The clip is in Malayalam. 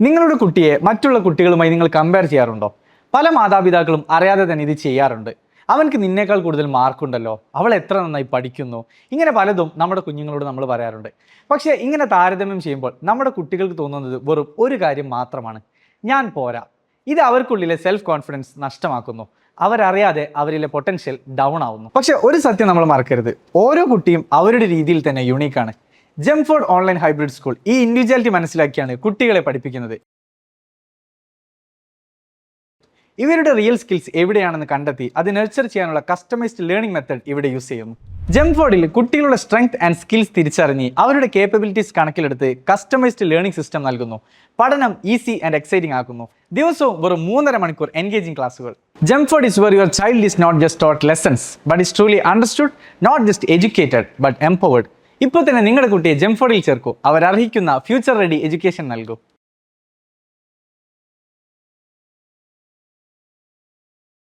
നിങ്ങളുടെ കുട്ടിയെ മറ്റുള്ള കുട്ടികളുമായി നിങ്ങൾ കമ്പയർ ചെയ്യാറുണ്ടോ? പല മാതാപിതാക്കളും അറിയാതെ തന്നെ ഇത് ചെയ്യാറുണ്ട്. അവൻക്ക് നിന്നേക്കാൾ കൂടുതൽ മാർക്കുണ്ടല്ലോ, അവൾ എത്ര നന്നായി പഠിക്കുന്നു, ഇങ്ങനെ പലതും നമ്മുടെ കുഞ്ഞുങ്ങളോട് നമ്മൾ പറയാറുണ്ട്. പക്ഷേ ഇങ്ങനെ താരതമ്യം ചെയ്യുമ്പോൾ നമ്മുടെ കുട്ടികൾക്ക് തോന്നുന്നത് വെറും ഒരു കാര്യം മാത്രമാണ്: ഞാൻ പോരാ. ഇത് അവർക്കുള്ളിലെ സെൽഫ് കോൺഫിഡൻസ് നഷ്ടമാക്കുന്നു. അവരറിയാതെ അവരിലെ പൊട്ടൻഷ്യൽ ഡൗൺ ആവുന്നു. പക്ഷെ ഒരു സത്യം നമ്മൾ മറക്കരുത്: ഓരോ കുട്ടിയും അവരുടെ രീതിയിൽ തന്നെ യുണീക്കാണ്. ജംഫോർഡ് ഓൺലൈൻ ഹൈബ്രിഡ് സ്കൂൾ ഈ ഇൻഡിവിജ്വാലിറ്റി മനസ്സിലാക്കിയാണ് കുട്ടികളെ പഠിപ്പിക്കുന്നത്. ഇവരുടെ റിയൽ സ്കിൽസ് എവിടെയാണെന്ന് കണ്ടെത്തി അത് നർച്ചർ ചെയ്യാനുള്ള കസ്റ്റമൈസ്ഡ് ലേണിംഗ് മെത്തഡ് ഇവിടെ യൂസ് ചെയ്യുന്നു. ജംഫോർഡിൽ കുട്ടികളുടെ സ്ട്രെങ്ത് ആൻഡ് സ്കിൽസ് തിരിച്ചറിഞ്ഞ് അവരുടെ കേപ്പബിലിറ്റീസ് കണക്കിലെടുത്ത് കസ്റ്റമൈസ്ഡ് ലേണിംഗ് സിസ്റ്റം നൽകുന്നു. പഠനം ഈസി ആൻഡ് എക്സൈറ്റിംഗ് ആക്കുന്നു. ദിവസവും വെറും 3.5 മണിക്കൂർ എൻഗേജിംഗ് ക്ലാസുകൾ. ജംഫോർഡ് is where your child is not just taught lessons but is truly understood, not just educated but empowered. ഇപ്പോൾ തന്നെ നിങ്ങളുടെ കുട്ടിയെ ജംഫോർഡിൽ ചേർക്കൂ. അവർ അർഹിക്കുന്ന ഫ്യൂച്ചർ റെഡി എഡ്യൂക്കേഷൻ നൽകൂ.